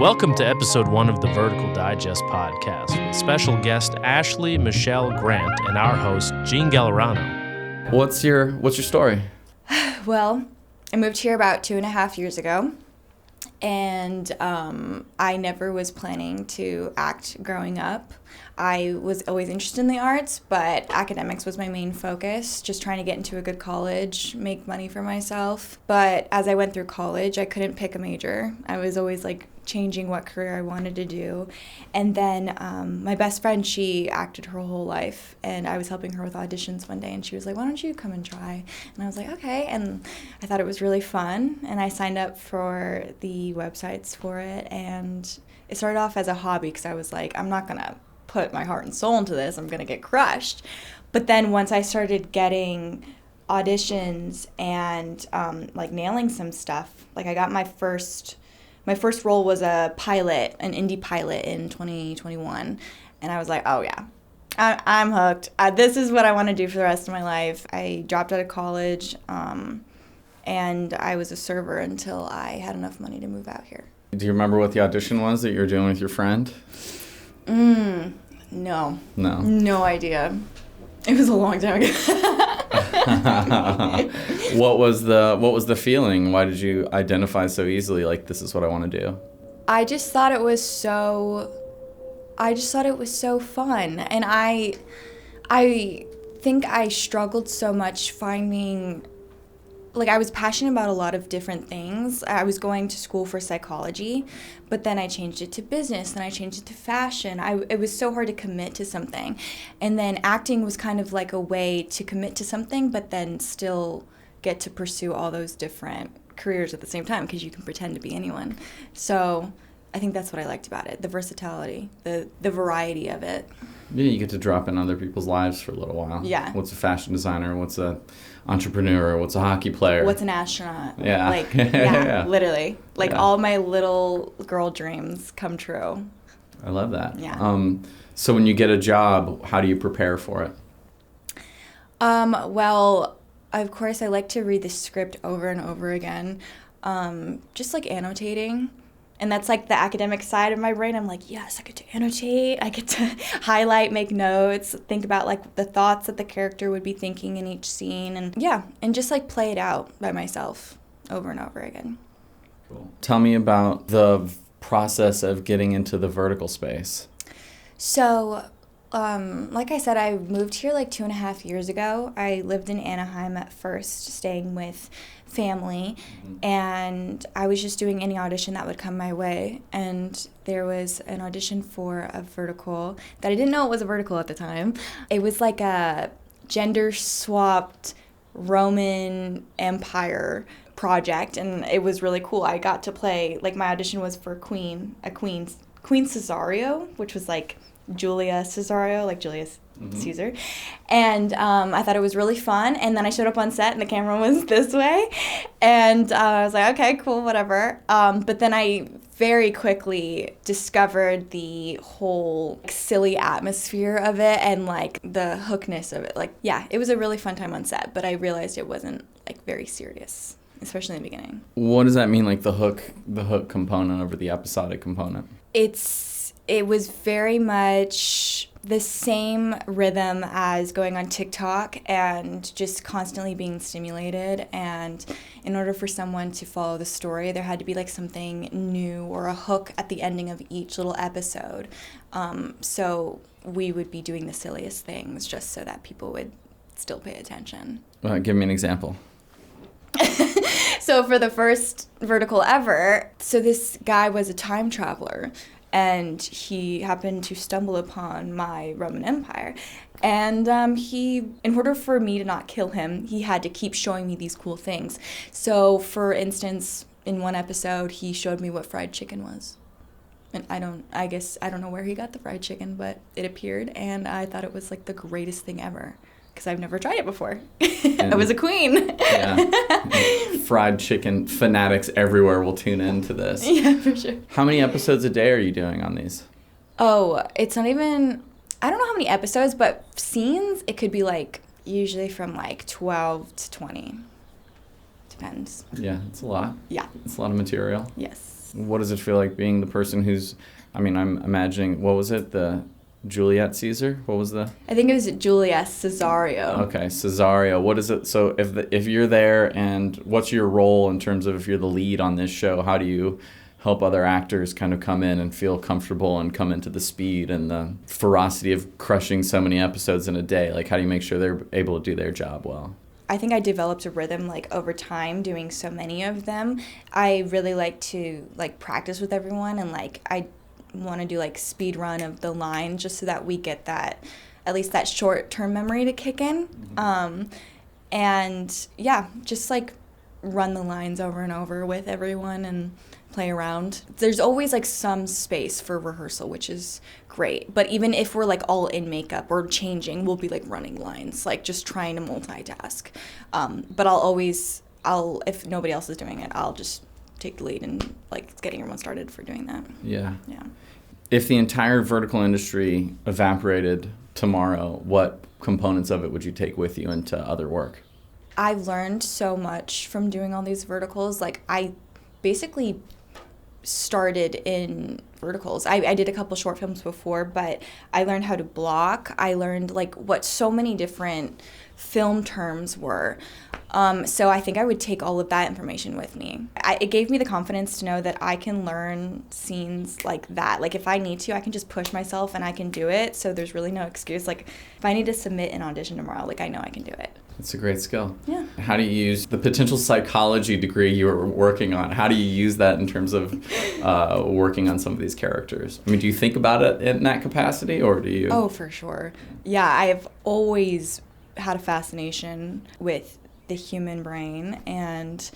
Welcome to episode 1 of the Vertical Digest podcast with special guest Ashley Michelle Grant and our host Gene Gallerano. What's your story? Well, I moved here about 2.5 years ago, and I never was planning to act growing up. I was always interested in the arts, but academics was my main focus, just trying to get into a good college, make money for myself. But as I went through college, I couldn't pick a major. I was always changing what career I wanted to do. And then my best friend, she acted her whole life, and I was helping her with auditions one day, and she was like, why don't you come and try? And I was like, okay. And I thought it was really fun, and I signed up for the websites for it, and it started off as a hobby because I was like, I'm not going to put my heart and soul into this. I'm going to get crushed. But then once I started getting auditions and nailing some stuff, I got my first role was a pilot, an indie pilot in 2021. And I was like, oh yeah, I'm hooked. This is what I want to do for the rest of my life. I dropped out of college and I was a server until I had enough money to move out here. Do you remember what the audition was that you were doing with your friend? No. No. No idea. It was a long time ago. What was the feeling? Why did you identify so easily, this is what I want to do? I just thought it was so fun. And I think I struggled so much finding, I was passionate about a lot of different things. I was going to school for psychology, but then I changed it to business, then I changed it to fashion. It was so hard to commit to something. And then acting was kind of like a way to commit to something, but then still get to pursue all those different careers at the same time, because you can pretend to be anyone. So I think that's what I liked about it, the versatility, the variety of it. Yeah, you get to drop in other people's lives for a little while. Yeah. What's a fashion designer? What's a entrepreneur? What's a hockey player? What's an astronaut? Yeah. Yeah, literally. Yeah. All my little girl dreams come true. I love that. Yeah. So when you get a job, how do you prepare for it? Well, of course, I like to read the script over and over again, just annotating. And that's the academic side of my brain. I'm like, yes, I get to annotate. I get to highlight, make notes, think about the thoughts that the character would be thinking in each scene. And yeah, and just play it out by myself over and over again. Cool. Tell me about the process of getting into the vertical space. So, like I said, I moved here 2.5 years ago. I lived in Anaheim at first, staying with family, and I was just doing any audition that would come my way. And there was an audition for a vertical that I didn't know it was a vertical at the time. It was a gender-swapped Roman Empire project, and it was really cool. I got to play, my audition was for Queen Caesario, which was Julia Caesario, Julius Caesar. And I thought it was really fun. And then I showed up on set and the camera was this way. And I was like, okay, cool, whatever. But then I very quickly discovered the whole silly atmosphere of it and the hookness of it. It was a really fun time on set, but I realized it wasn't very serious, especially in the beginning. What does that mean, the hook component over the episodic component? It was very much the same rhythm as going on TikTok and just constantly being stimulated. And in order for someone to follow the story, there had to be something new or a hook at the ending of each little episode. So we would be doing the silliest things just so that people would still pay attention. Give me an example. So for the first vertical ever, so this guy was a time traveler. And he happened to stumble upon my Roman Empire. And in order for me to not kill him, he had to keep showing me these cool things. So, for instance, in one episode, he showed me what fried chicken was. And I don't know where he got the fried chicken, but it appeared, and I thought it was the greatest thing ever. Because I've never tried it before. I was a queen. Yeah. Fried chicken fanatics everywhere will tune into this. Yeah, for sure. How many episodes a day are you doing on these? Oh, it's not even, I don't know how many episodes, but scenes, it could be usually from 12 to 20. Depends. Yeah, it's a lot. Yeah. It's a lot of material. Yes. What does it feel like being the person who's, I mean, I'm imagining, what was it, the Juliet Caesar? What was the? I think it was Julius Caesario. Okay, Caesario. What is it? So if you're there, and what's your role in terms of if you're the lead on this show, how do you help other actors kind of come in and feel comfortable and come into the speed and the ferocity of crushing so many episodes in a day? Like, how do you make sure they're able to do their job well? I think I developed a rhythm like over time doing so many of them. I really like to like practice with everyone, and like I want to do like speed run of the line just so that we get that, at least that short-term memory to kick in. And yeah, just like run the lines over and over with everyone and play around. There's always like some space for rehearsal, which is great. But even if we're like all in makeup or changing, we'll be like running lines, like just trying to multitask. But I'll if nobody else is doing it, I'll just take the lead and like getting everyone started for doing that. Yeah. Yeah. If the entire vertical industry evaporated tomorrow, what components of it would you take with you into other work? I've learned so much from doing all these verticals. Like I basically started in verticals. I did a couple short films before, but I learned how to block. I learned like what so many different film terms were. So I think I would take all of that information with me. It gave me the confidence to know that I can learn scenes like that. Like if I need to, I can just push myself and I can do it. So there's really no excuse. Like if I need to submit an audition tomorrow, like I know I can do it. It's a great skill. Yeah. How do you use the potential psychology degree you were working on? How do you use that in terms of working on some of these characters? I mean, do you think about it in that capacity, or do you? Oh, for sure. Yeah, I've always had a fascination with the human brain, and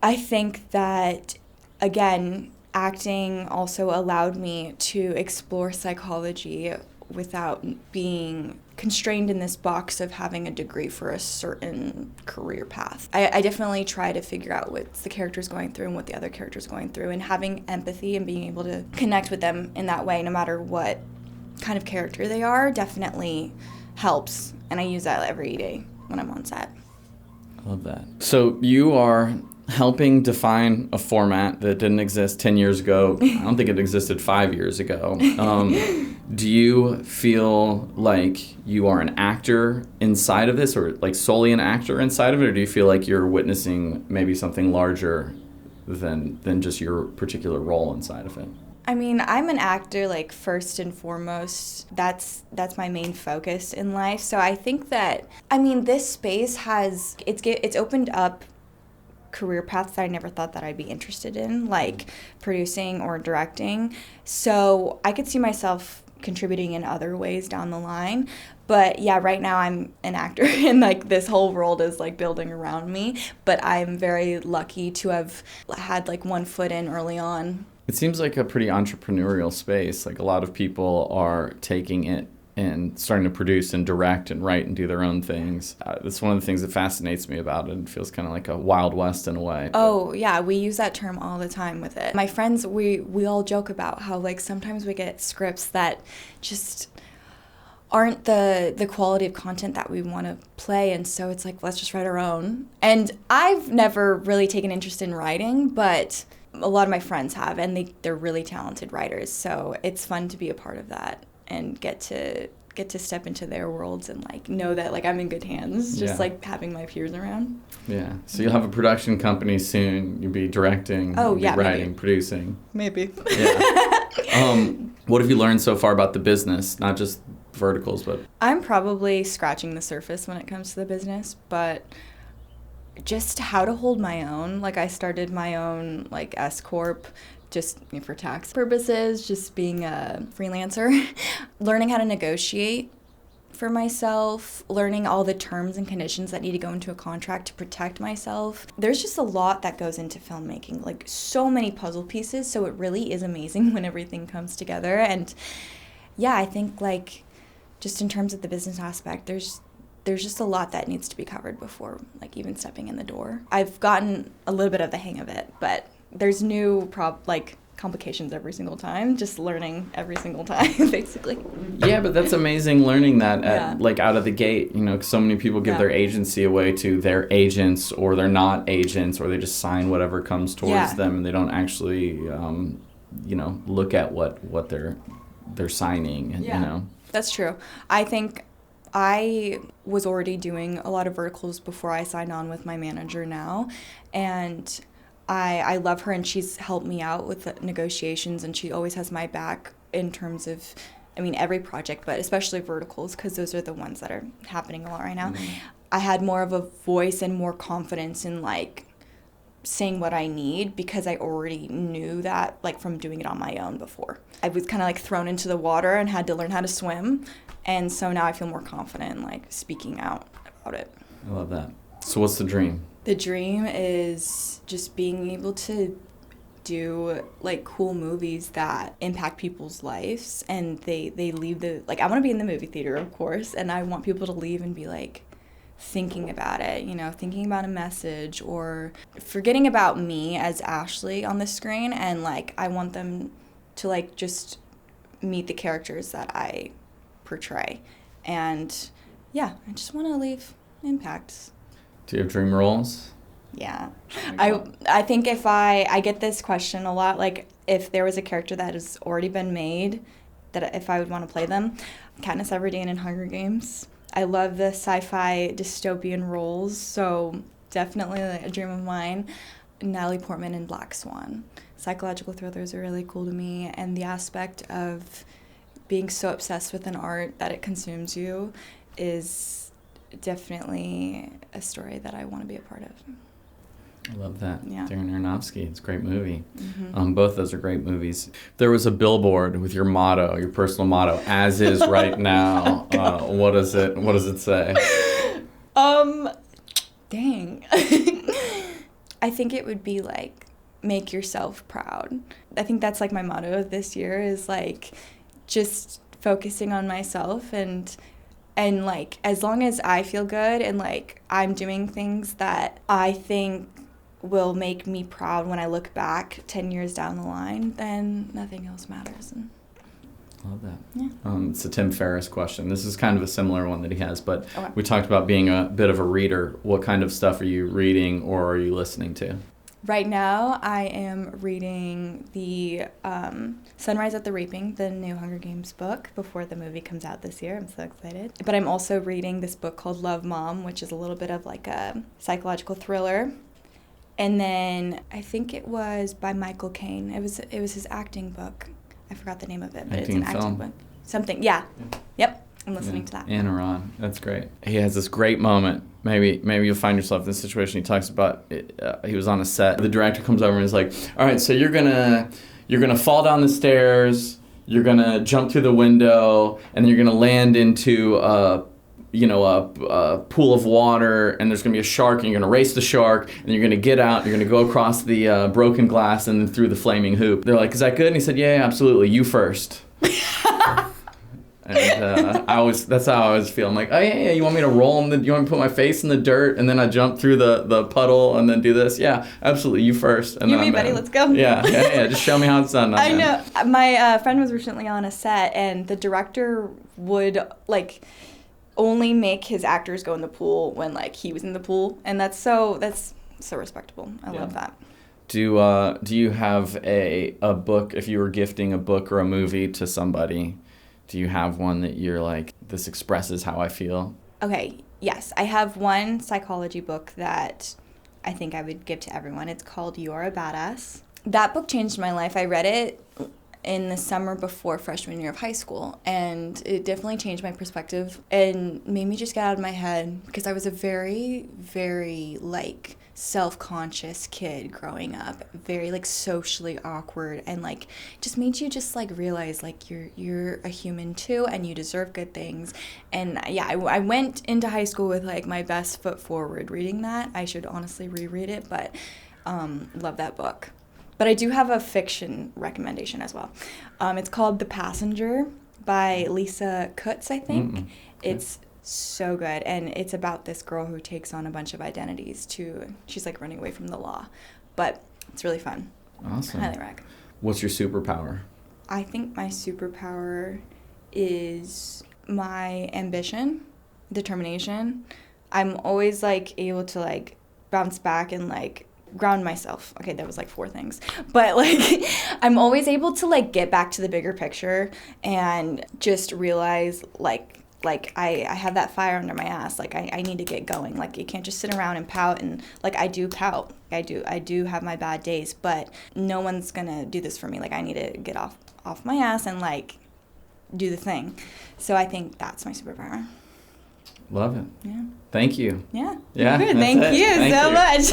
I think that, again, acting also allowed me to explore psychology without being constrained in this box of having a degree for a certain career path. I definitely try to figure out what the character's going through and what the other character's going through, and having empathy and being able to connect with them in that way, no matter what kind of character they are, definitely helps. And I use that every day when I'm on set. I love that. So you are helping define a format that didn't exist 10 years ago. I don't think it existed 5 years ago. Do you feel like you are an actor inside of this, or like solely an actor inside of it, or do you feel like you're witnessing maybe something larger than just your particular role inside of it? I mean, I'm an actor, like, first and foremost. That's my main focus in life. So I think that, I mean, this space it's opened up career paths that I never thought that I'd be interested in, like producing or directing. So I could see myself contributing in other ways down the line. But yeah, right now I'm an actor and like this whole world is like building around me. But I'm very lucky to have had like one foot in early on. It seems like a pretty entrepreneurial space. Like a lot of people are taking it and starting to produce and direct and write and do their own things. That's one of the things that fascinates me about it. It feels kind of like a Wild West in a way. Oh, yeah, we use that term all the time with it. My friends, we all joke about how like sometimes we get scripts that just aren't the quality of content that we want to play, and so it's like, let's just write our own. And I've never really taken interest in writing, but a lot of my friends have, and they're really talented writers, so it's fun to be a part of that and get to step into their worlds and like know that like I'm in good hands, just like having my peers around. Yeah. So you'll have a production company soon. You'll be directing, writing, maybe. Producing. Maybe. Yeah. What have you learned so far about the business? Not just verticals, but I'm probably scratching the surface when it comes to the business, but just how to hold my own. Like I started my own like S Corp just for tax purposes, just being a freelancer, learning how to negotiate for myself, learning all the terms and conditions that need to go into a contract to protect myself. There's just a lot that goes into filmmaking, like so many puzzle pieces, so it really is amazing when everything comes together. And yeah, I think like just in terms of the business aspect, there's just a lot that needs to be covered before like even stepping in the door. I've gotten a little bit of the hang of it, but there's new complications every single time, just learning every single time, basically. Yeah, but that's amazing learning that Yeah. like out of the gate. You know, 'cause so many people give Yeah. their agency away to their agents, or they're not agents, or they just sign whatever comes towards Yeah. them, and they don't actually, you know, look at what they're signing. And, Yeah. You know, That's true. I think I was already doing a lot of verticals before I signed on with my manager now, and I love her, and she's helped me out with the negotiations, and she always has my back in terms of, I mean, every project, but especially verticals, because those are the ones that are happening a lot right now. I had more of a voice and more confidence in, like, saying what I need, because I already knew that, like, from doing it on my own before. I was kind of, like, thrown into the water and had to learn how to swim, and so now I feel more confident in, like, speaking out about it. I love that. So what's the dream? The dream is just being able to do, like, cool movies that impact people's lives, and they leave the, like, I want to be in the movie theater, of course, and I want people to leave and be, like, thinking about it, you know, thinking about a message, or forgetting about me as Ashley on the screen, and, like, I want them to, like, just meet the characters that I portray. And yeah, I just want to leave impacts. Do you have dream roles? Yeah. I think if I get this question a lot, like, if there was a character that has already been made, that if I would want to play them, Katniss Everdeen in Hunger Games. I love the sci-fi dystopian roles, so definitely a dream of mine. Natalie Portman in Black Swan. Psychological thrillers are really cool to me, and the aspect of being so obsessed with an art that it consumes you is definitely a story that I want to be a part of. I love that. Yeah. Darren Aronofsky. It's a great movie. Mm-hmm. Both those are great movies. There was a billboard with your motto, your personal motto, as is right now. What does it say? Dang. I think it would be, like, make yourself proud. I think that's, like, my motto of this year is, like, just focusing on myself, and like, as long as I feel good and, like, I'm doing things that I think will make me proud when I look back 10 years down the line, then nothing else matters. And I love that. yeah. It's a Tim Ferriss question. This is kind of a similar one that he has, but Okay. we talked about being a bit of a reader. What kind of stuff are you reading or are you listening to? Right now, I am reading the Sunrise at the Reaping, the new Hunger Games book, before the movie comes out this year. I'm so excited. But I'm also reading this book called Love, Mom, which is a little bit of, like, a psychological thriller. And then I think it was by Michael Caine. It was his acting book. I forgot the name of it, but it's an acting book. Something, yeah. Yep. I'm listening to that. And Iran. That's great. He has this great moment. Maybe you'll find yourself in this situation. He talks about he was on a set. The director comes over and is like, "All right, so you're gonna fall down the stairs. You're gonna jump through the window, and then you're gonna land into a pool of water, and there's gonna be a shark, and you're gonna race the shark, and you're gonna get out. You're gonna go across the broken glass and then through the flaming hoop." They're like, "Is that good?" And he said, "Yeah, absolutely. You first." And that's how I always feel. I'm like, "Oh yeah, you want me to roll you want me to put my face in the dirt and then I jump through the puddle and then do this? Yeah, absolutely, you first." And You then and me, buddy, let's go. Yeah, just show me how it's done. I know. My friend was recently on a set, and the director would, like, only make his actors go in the pool when, like, he was in the pool, and that's so respectable. I love that. Do you have a book, if you were gifting a book or a movie to somebody, do you have one that you're like, this expresses how I feel? Okay, yes. I have one psychology book that I think I would give to everyone. It's called You're a Badass. That book changed my life. I read it in the summer before freshman year of high school, and it definitely changed my perspective and made me just get out of my head, because I was a very, very, like, self-conscious kid growing up, very, like, socially awkward, and, like, just made you just, like, realize, like, you're a human too, and you deserve good things. And yeah, I went into high school with, like, my best foot forward reading that. I should honestly reread it, but love that book. But I do have a fiction recommendation as well. It's called The Passenger by Lisa Kutz, I think. Okay. It's so good, and it's about this girl who takes on a bunch of identities she's, like, running away from the law. But it's really fun. Awesome. Highly recommend. What's your superpower? I think my superpower is my ambition, determination. I'm always like able to like bounce back and like ground myself. Okay, that was like 4 things. But like I'm always able to like get back to the bigger picture and just realize like I have that fire under my ass. Like I need to get going. Like you can't just sit around and pout, and like I do pout. I do have my bad days, but no one's gonna do this for me. Like I need to get off my ass and like do the thing. So I think that's my superpower. Love it. Yeah. Thank you. Yeah. Yeah. Good. Thank you so much.